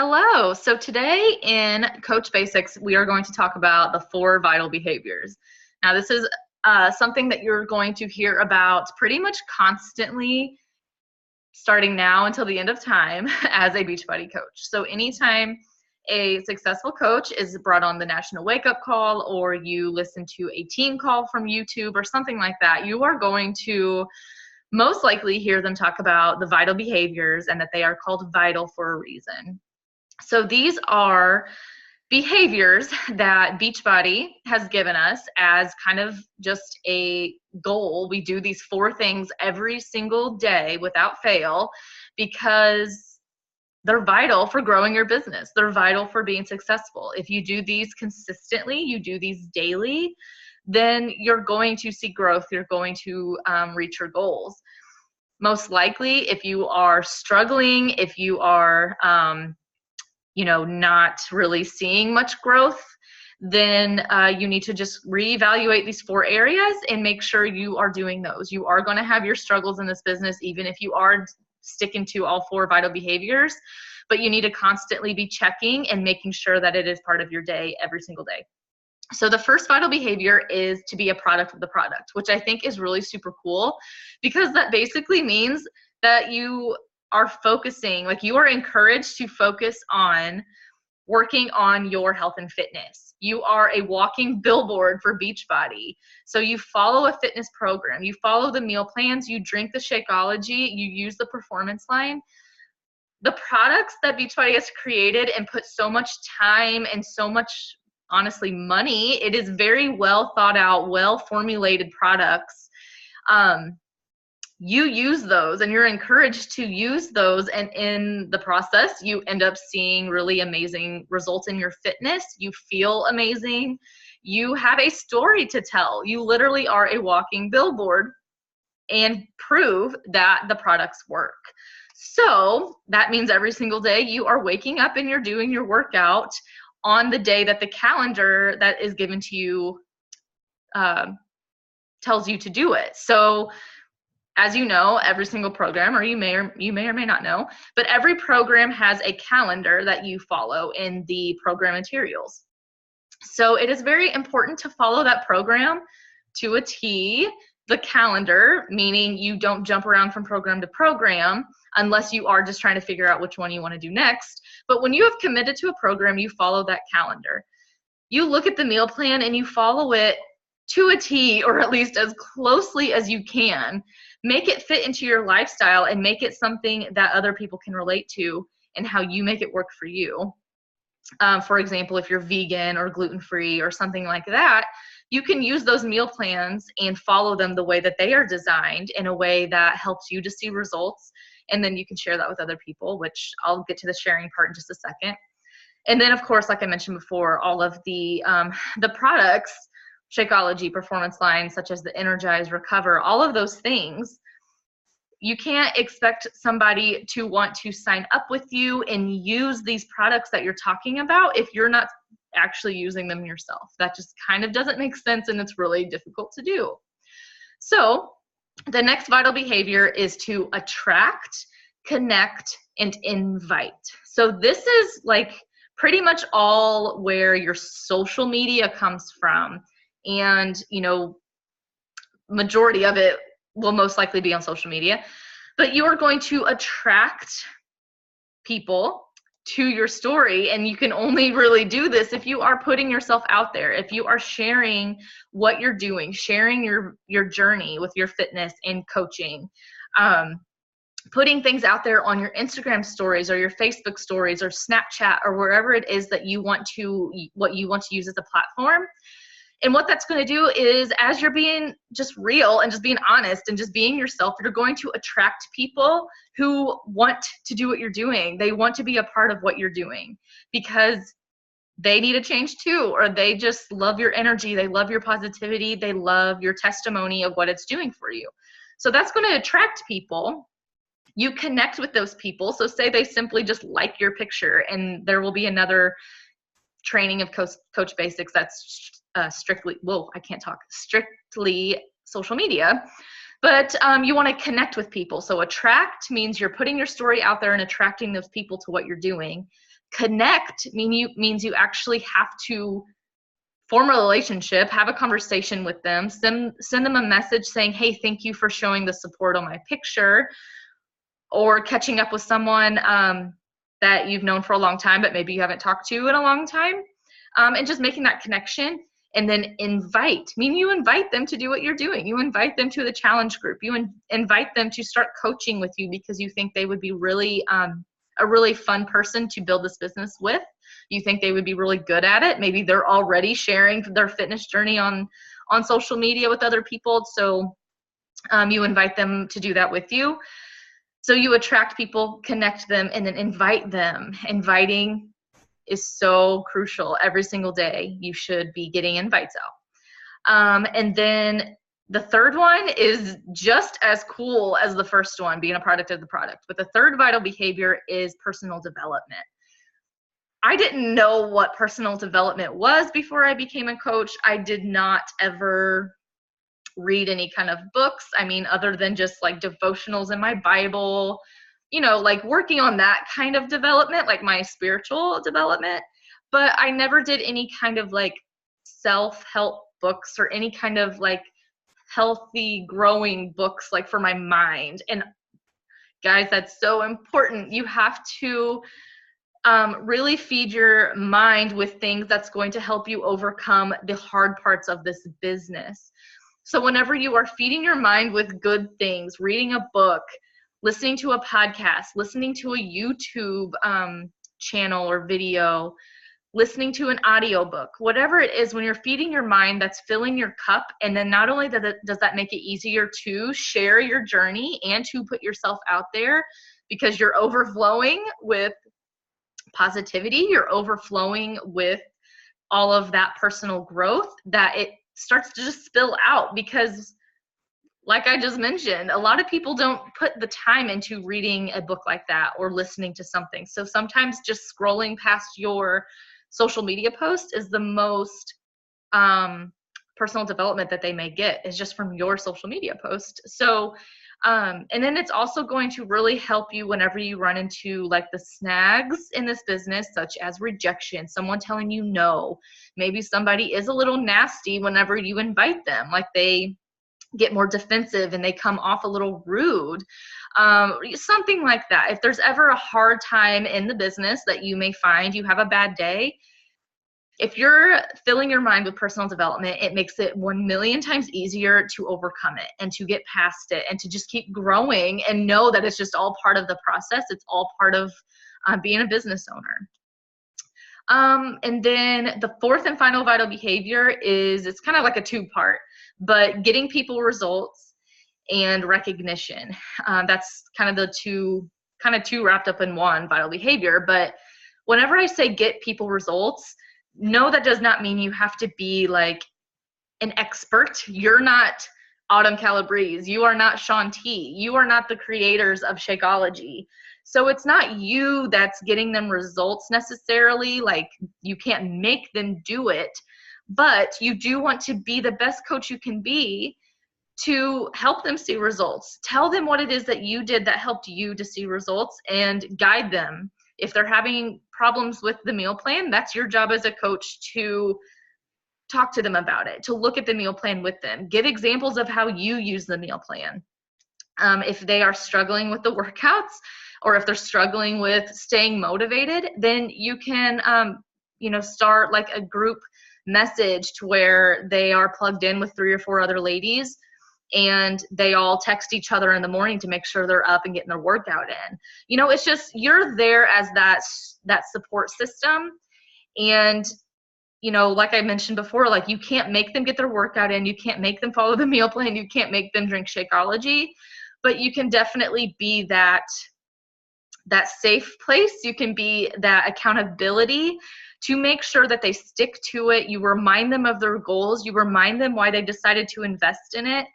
Hello. So today in Coach Basics, we are going to talk about the 4 vital behaviors. Now, this is something that you're going to hear about pretty much constantly starting now until the end of time as a Beachbody coach. So anytime a successful coach is brought on the National Wake Up Call, or you listen to a team call from YouTube or something like that, you are going to most likely hear them talk about the vital behaviors and that they are called vital for a reason. So these are behaviors that Beachbody has given us as kind of just a goal. We do these 4 things every single day without fail because they're vital for growing your business. They're vital for being successful. If you do these consistently, you do these daily, then you're going to see growth. You're going to reach your goals. Most likely, if you are struggling, if you are not really seeing much growth, then you need to just reevaluate these 4 areas and make sure you are doing those. You are going to have your struggles in this business, even if you are sticking to all 4 vital behaviors, but you need to constantly be checking and making sure that it is part of your day every single day. So the first vital behavior is to be a product of the product, which I think is really super cool, because that basically means that you are focusing, like you are encouraged to focus on working on your health and fitness. You are a walking billboard for Beachbody. So you follow a fitness program, you follow the meal plans, you drink the Shakeology, you use the performance line. The products that Beachbody has created and put so much time and so much, honestly, money, it is very well thought out, well formulated products. You use those and you're encouraged to use those, and in the process you end up seeing really amazing results in your fitness. You feel amazing. You have a story to tell. You literally are a walking billboard and prove that the products work. So that means every single day you are waking up and you're doing your workout on the day that the calendar that is given to you tells you to do it. So as you know, every single program, or you may or may not know, but every program has a calendar that you follow in the program materials. So it is very important to follow that program to a T, the calendar, meaning you don't jump around from program to program unless you are just trying to figure out which one you want to do next. But when you have committed to a program, you follow that calendar. You look at the meal plan and you follow it to a T, or at least as closely as you can. Make it fit into your lifestyle and make it something that other people can relate to and how you make it work for you. For example, if you're vegan or gluten-free or something like that, you can use those meal plans and follow them the way that they are designed, in a way that helps you to see results. And then you can share that with other people, which I'll get to the sharing part in just a second. And then, of course, like I mentioned before, all of the products, Shakeology, performance lines such as the Energize, Recover, all of those things, you can't expect somebody to want to sign up with you and use these products that you're talking about if you're not actually using them yourself. That just kind of doesn't make sense, and it's really difficult to do. So the next vital behavior is to attract, connect, and invite. So this is like pretty much all where your social media comes from. And, majority of it will most likely be on social media, but you are going to attract people to your story. And you can only really do this if you are putting yourself out there, if you are sharing what you're doing, sharing your journey with your fitness and coaching, putting things out there on your Instagram stories or your Facebook stories or Snapchat or wherever it is that what you want to use as a platform. And what that's going to do is, as you're being just real and just being honest and just being yourself, you're going to attract people who want to do what you're doing. They want to be a part of what you're doing because they need a change too, or they just love your energy. They love your positivity. They love your testimony of what it's doing for you. So that's going to attract people. You connect with those people. So say they simply just like your picture, and there will be another training of Coach Basics that's strictly social media. But you want to connect with people. So attract means you're putting your story out there and attracting those people to what you're doing. Connect means you actually have to form a relationship, have a conversation with them, send them a message saying, hey, thank you for showing the support on my picture, or catching up with someone that you've known for a long time, but maybe you haven't talked to in a long time, and just making that connection. And then invite, meaning you invite them to do what you're doing. You invite them to the challenge group. You invite them to start coaching with you because you think they would be really a really fun person to build this business with. You think they would be really good at it. Maybe they're already sharing their fitness journey on social media with other people. So you invite them to do that with you. So you attract people, connect them, and then invite them. Inviting is so crucial. Every single day you should be getting invites out. And then the third one is just as cool as the first one, being a product of the product. But the third vital behavior is personal development. I didn't know what personal development was before I became a coach. I did not ever read any kind of books. I mean, other than just like devotionals in my Bible, like working on that kind of development, like my spiritual development. But I never did any kind of like self-help books or any kind of like healthy growing books like for my mind. And guys, that's so important. You have to really feed your mind with things that's going to help you overcome the hard parts of this business. So whenever you are feeding your mind with good things, reading a book, listening to a podcast, listening to a YouTube channel or video, listening to an audiobook, whatever it is, when you're feeding your mind, that's filling your cup. And then not only does that make it easier to share your journey and to put yourself out there, because you're overflowing with positivity, you're overflowing with all of that personal growth, that it starts to just spill out. Because like I just mentioned, a lot of people don't put the time into reading a book like that or listening to something. So sometimes just scrolling past your social media post is the most personal development that they may get, is just from your social media post. So and then it's also going to really help you whenever you run into like the snags in this business, such as rejection, someone telling you no. Maybe somebody is a little nasty whenever you invite them, like they get more defensive and they come off a little rude, something like that. If there's ever a hard time in the business that you may find you have a bad day, if you're filling your mind with personal development, it makes it 1,000,000 times easier to overcome it and to get past it and to just keep growing and know that it's just all part of the process. It's all part of being a business owner. And then the fourth and final vital behavior is, it's kind of like a two-part, but getting people results and recognition. That's kind of the two wrapped up in one vital behavior. But whenever I say get people results, no, that does not mean you have to be like an expert. You're not Autumn Calabrese. You are not Shaun T. You are not the creators of Shakeology. So it's not you that's getting them results necessarily. Like, you can't make them do it, but you do want to be the best coach you can be to help them see results. Tell them what it is that you did that helped you to see results and guide them. If they're having problems with the meal plan, that's your job as a coach to talk to them about it, to look at the meal plan with them. Give examples of how you use the meal plan. If they are struggling with the workouts, or if they're struggling with staying motivated, then you can, start like a group message to where they are plugged in with 3 or 4 other ladies, and they all text each other in the morning to make sure they're up and getting their workout in. It's just, you're there as that support system. And, like I mentioned before, like, you can't make them get their workout in. You can't make them follow the meal plan. You can't make them drink Shakeology, but you can definitely be that safe place. You can be that accountability to make sure that they stick to it. You remind them of their goals. You remind them why they decided to invest in it.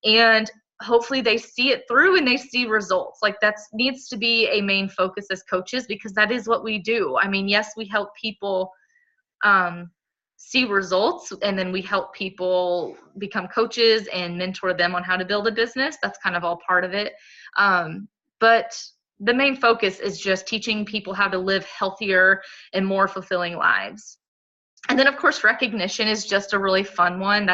And hopefully they see it through and they see results. Like, that needs to be a main focus as coaches, because that is what we do. I mean, yes, we help people see results, and then we help people become coaches and mentor them on how to build a business. That's kind of all part of it. But the main focus is just teaching people how to live healthier and more fulfilling lives. And then, of course, recognition is just a really fun one.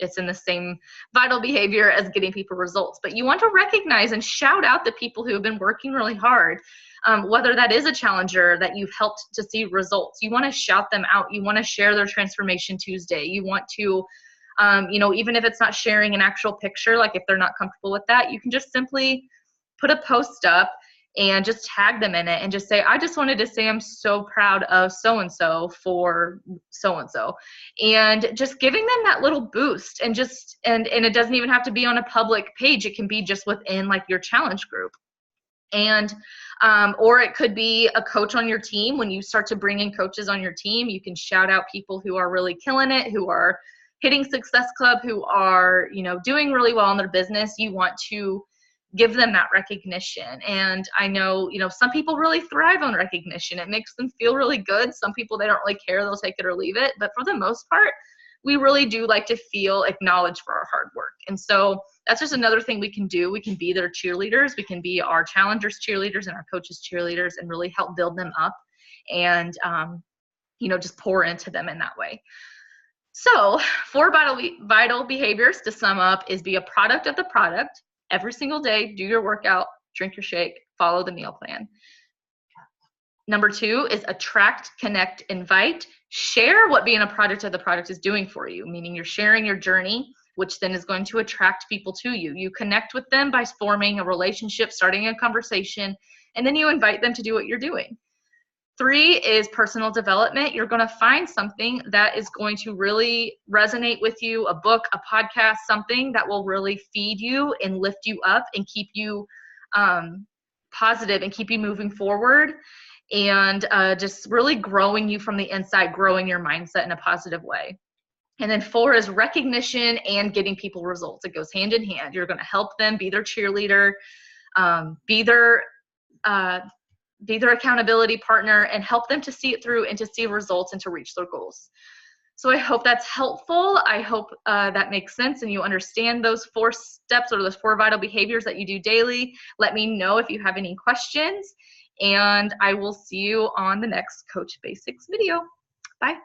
It's in the same vital behavior as getting people results. But you want to recognize and shout out the people who have been working really hard. Whether that is a challenger that you've helped to see results, you want to shout them out. You want to share their Transformation Tuesday. You want to, even if it's not sharing an actual picture, like if they're not comfortable with that, you can just simply put a post up and just tag them in it and just say, I just wanted to say I'm so proud of so-and-so for so-and-so. And just giving them that little boost, and it doesn't even have to be on a public page. It can be just within like your challenge group. And or it could be a coach on your team. When you start to bring in coaches on your team, you can shout out people who are really killing it, who are hitting Success Club, who are, doing really well in their business. You want to give them that recognition. And I know, some people really thrive on recognition. It makes them feel really good. Some people, they don't really care. They'll take it or leave it. But for the most part, we really do like to feel acknowledged for our hard work. And so that's just another thing we can do. We can be their cheerleaders. We can be our challengers' cheerleaders and our coaches' cheerleaders, and really help build them up and, just pour into them in that way. So 4 vital behaviors, to sum up, is be a product of the product. Every single day, do your workout, drink your shake, follow the meal plan. Number 2 is attract, connect, invite. Share what being a product of the product is doing for you, meaning you're sharing your journey, which then is going to attract people to you. You connect with them by forming a relationship, starting a conversation, and then you invite them to do what you're doing. 3 is personal development. You're going to find something that is going to really resonate with you, a book, a podcast, something that will really feed you and lift you up and keep you positive and keep you moving forward, and just really growing you from the inside, growing your mindset in a positive way. And then 4 is recognition and getting people results. It goes hand in hand. You're going to help them, be their cheerleader, be their accountability partner, and help them to see it through and to see results and to reach their goals. So I hope that's helpful. I hope that makes sense and you understand those 4 steps or those 4 vital behaviors that you do daily. Let me know if you have any questions, and I will see you on the next Coach Basics video. Bye.